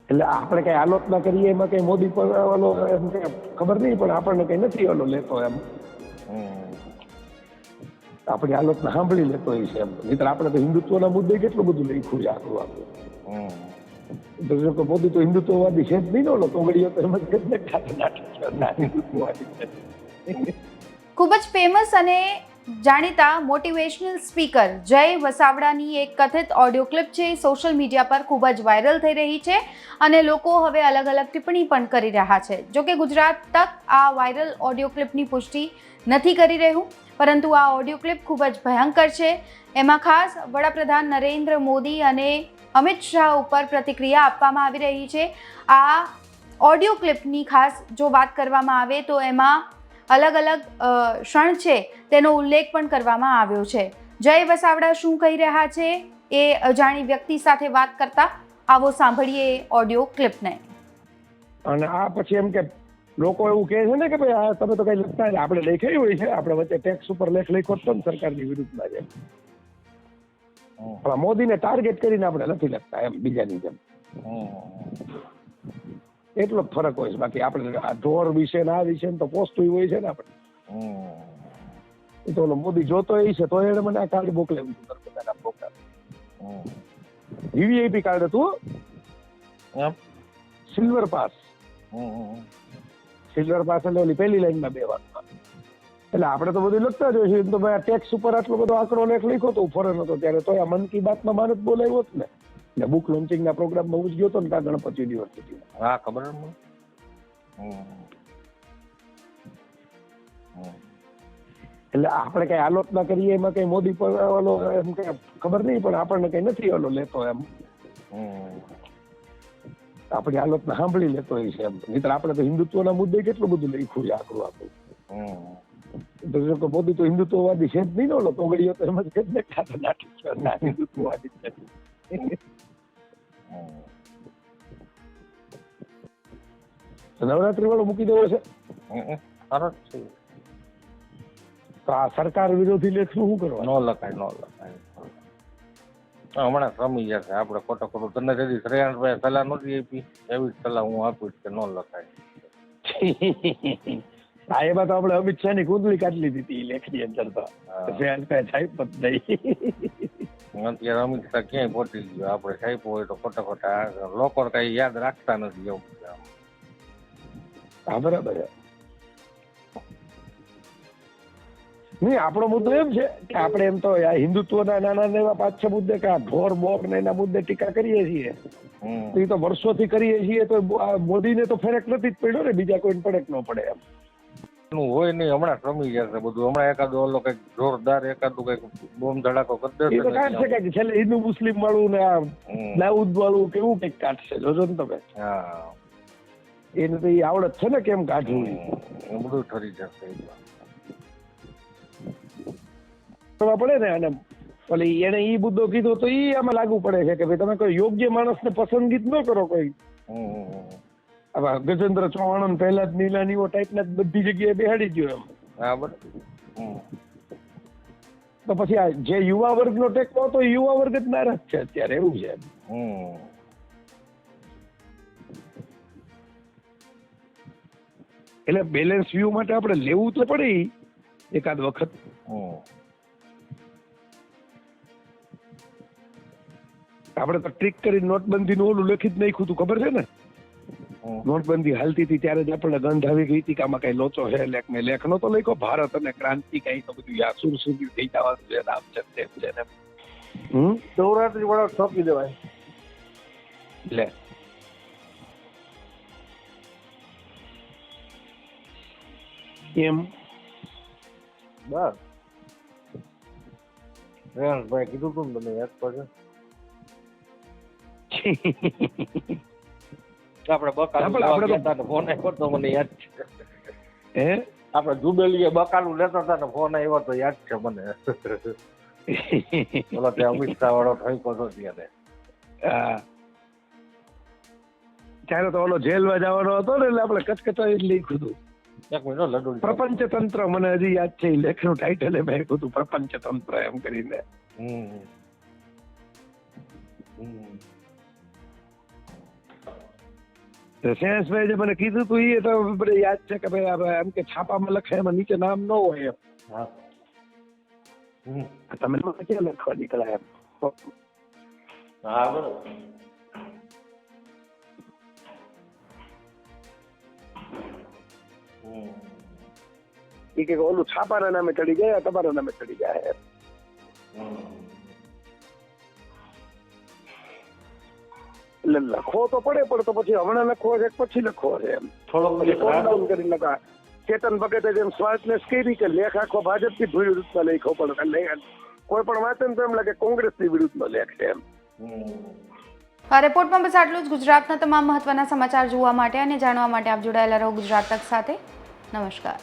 એટલે આપણે કઈ આલોચના કરીએ એમાં કઈ મોદી પર ઓલો એમ કે ખબર નહીં, પણ આપણને કઈ નથી ઓલો લેતો એમ. આપણી આલોચના સાંભળી લેતો હોય છે એમ. નહીતર આપણે તો હિન્દુત્વના મુદ્દે કેટલું બધું લખ્યું છે આખું આપણું. મોદી તો હિન્દુત્વવાદી છે જ નહીં ને, ઓલો કોંગડીઓ તો એમ જ ખૂબ જ ફેમસ અને જાણીતા મોટિવેશનલ સ્પીકર જય વસાવડાની એક કથિત ઓડિયો ક્લિપ છે, સોશિયલ મીડિયા પર ખૂબ જ વાયરલ થઈ રહી છે અને લોકો હવે અલગ અલગ ટિપ્પણી પણ કરી રહ્યા છે. જોકે ગુજરાત તક આ વાયરલ ઓડિયો ક્લિપની પુષ્ટિ નથી કરી રહ્યું, પરંતુ આ ઓડિયો ક્લિપ ખૂબ જ ભયંકર છે. એમાં ખાસ વડાપ્રધાન નરેન્દ્ર મોદી અને અમિત શાહ ઉપર પ્રતિક્રિયા આપવામાં આવી રહી છે. આ ઓડિયો ક્લિપની ખાસ જો વાત કરવામાં આવે તો એમાં અલગ અલગ ક્ષણ છે તેનો ઉલ્લેખ પણ કરવામાં આવ્યો છે. જય વસાવડા શું કહી રહ્યા છે એ અજાણી વ્યક્તિ સાથે વાત કરતા, આવો સાંભળીએ ઓડિયો ક્લિપને. અને આ પછી એમ કે લોકો એવું કહે છે ને કે ભાઈ આ તમે તો કઈ લખતા નથી, આપણે લખાયું હોય છે, આપણે વચ્ચે ટેક્સ ઉપર લેખ લખ્યો હતો ને સરકારની વિરુદ્ધમાં છે, પણ મોદીને ટાર્ગેટ કરીને આપણે નથી લખતા એમ બીજાની જેમ. એટલો જ ફરક હોય છે. બાકી આપણે આ ઢોર વિશે ને આ વિશે તો પોસ્ટ હોય છે ને આપણે. એ તો મોદી જોતો એ છે તો એને મને આ કાર્ડ મોકલેલું હતું નર્મદાના પ્રોગ્રામ. વીવીઆઈપી કાર્ડ હતું, સિલ્વર પાસ. સિલ્વર પાસ એટલે ઓલી પહેલી લાઈનમાં બેવાનું. એટલે આપણે તો બધું લખતા જ હોય છે. તો ભાઈ ટેક્સ ઉપર આટલો બધો આંકડો લેખ લખ્યો હતો ફોરેન હતો ત્યારે, તો આ મન કી બાતમાં મારે જ બોલાવ્યો જ ને. એટલે બુક લોન્ચિંગના પ્રોગ્રામમાં હું જ ગયો હતો ને ત્યાં ગણપત યુનિવર્સિટીમાં. હા, ખબર. એટલે આપણે કઈ આલોચના કરીએ એમાં કઈ મોદી પર ઓલો એમ કે ખબર નહીં, પણ આપણને કઈ નથી ઓલો લેતો એમ. આપણી આલોચના સાંભળી લેતો હોય છે એમ. નહીતર આપણે તો હિન્દુત્વના મુદ્દે કેટલું બધું લખ્યું છે આખું આપણું. મોદી તો હિન્દુત્વવાદી છે જ નહીં ને, ઓલો કોંગડીઓ તો એમ જ કે હિન્દુત્વવાદી છે. નવરાત્રી વાળો મૂકી દેવો છે તો આ સરકાર વિરોધી લેખ શું કરવા? ન લખાય. હમણાં રમી જશે. આપણે ખોટો ખોટું તને કદી શ્રેયાંશભાઈ સલાહ નહોતી આપી, એવી જ સલાહ હું આપીશ કે ન લખાય. હા, એમાં તો આપણે અમિત શાહ ની કુંડલી કાઢી લીધી હતી લેખની અંદર. તો શ્રેયાંશભાઈ સાહેબ જ નહીં. અત્યારે અમિત શાહ ક્યાંય પહોંચી ગયો. આપણે સાહેબ હોય તો ખોટા ખોટા લોકો કઈ યાદ રાખતા નથી એવું. હા, બરાબર. નહીં, આપણો મુદ્દો એમ છે કે આપણે એમ તો હિન્દુત્વના નાના એવા 5-6 મુદ્દે કે આ ઢોર બોક ને એના મુદ્દે ટીકા કરીએ છીએ, એ તો વર્ષોથી કરીએ છીએ. તો મોદીને તો ફરક નથી જ પડ્યો ને, બીજા કોઈને ફરક ન પડે એમ. હોય નહીં, હમણાં રમી જશે બધું. હમણાં એકાદો ઓલો કઈક જોરદાર એકાદું કઈક બોમ્બ ધડાકો કરી દેશે. એ તો કાઢશે કઈક છેલ્લે હિન્દુ મુસ્લિમ વાળું ને આ દાઉદ વાળું કેવું કઈક કાઢશે, જોજો ને તમે. હા, એને તો એ આવડત છે ને કેમ કાઢવું, બધું ઠરી જશે. પડે ને. અને ઓલી એને ઈ મુદ્દો કીધો તો ઈ આમાં લાગુ પડે છે કે ભાઈ તમે કોઈ યોગ્ય માણસને પસંદગી જ ન કરો. કોઈ ગજેન્દ્ર ચૌહાણ પહેલા જ નીલાનીઓ ટાઈપના બધી જગ્યાએ બેહાડી ગયો એમ. હા, બરાબર. તો પછી આ જે યુવા વર્ગનો ટેકો હતો યુવા વર્ગ જ નારાજ છે અત્યારે, એવું છે. એટલે બેલેન્સ વ્યૂ માટે આપણે લેવું તો પડે એકાદ વખત. આપણે તો ટ્રીક કરી નોટબંધીનું ઓલું લખી જ નાખ્યું હતું, ખબર છે ને? નોટબંધી હાલતી હતી ત્યારે જ આપણને ગંધ આવી ગઈ હતી કે આમાં કઈ લોચો છે. લેખ મેં લેખ નતો લખ્યો, ભારત અને ક્રાંતિ કઈ તો બધું યાસુર સુધી થઈ જવાનું છે, આમ છે તેમ છે ને. નવરાત્રી વાળા સોંપી દેવાય. લે એમ બસ રેહાનભાઈ કીધું તું ને, તમે યાદ પડશે. આપણે બકાલું ફોન આવ્યો તો મને યાદ છે. આપણે જુબેલીએ બકાલું લેતા હતા ને ફોન આવ્યો તો યાદ છે મને. બોલો ત્યાં અમિત શાહ વાળો ઠઈકો હતો ત્યારે. ત્યારે તો ઓલો જેલમાં જવાનો હતો ને, એટલે આપણે કચકચાઈ જ લખ્યું હતું. એક મિનિટ લડુ. પ્રપંચ તંત્ર મને હજી યાદ છે. લેખનું ટાઇટલ એમ આપ્યું હતું, પ્રપંચ તંત્ર એમ કરીને. તો શેષભાઈ જે મને કીધું તું એ તો બધે યાદ છે કે ભાઈ હવે એમ કે છાપામાં લખે એમાં નીચે નામ ન હોય એમ. હા. તમે મને ક્યાં લખવા નીકળ્યા એમ. હા બરોબર. એ કે ઓલું છાપાના નામે ચડી ગયા તમારા નામે ચડી ગયા એમ. એટલે લખવો તો પડે પણ તો પછી હમણાં લખવો છે પછી લખવો છે એમ. ડાઉન કરી લખા. ચેતન ભગતે જેમ સ્વાર્ટનેસ કરી કે લેખ આખો ભાજપની વિરુદ્ધમાં લખ્યો પણ કોઈ પણ વાંચે ને તો એમ લાગે કોંગ્રેસની વિરુદ્ધમાં લેખ છે એમ. આ રિપોર્ટમાં બસ આટલું જ. ગુજરાતના તમામ મહત્વના સમાચાર જોવા માટે અને જાણવા માટે આપ જોડાયેલા રહો ગુજરાત તક સાથે. નમસ્કાર.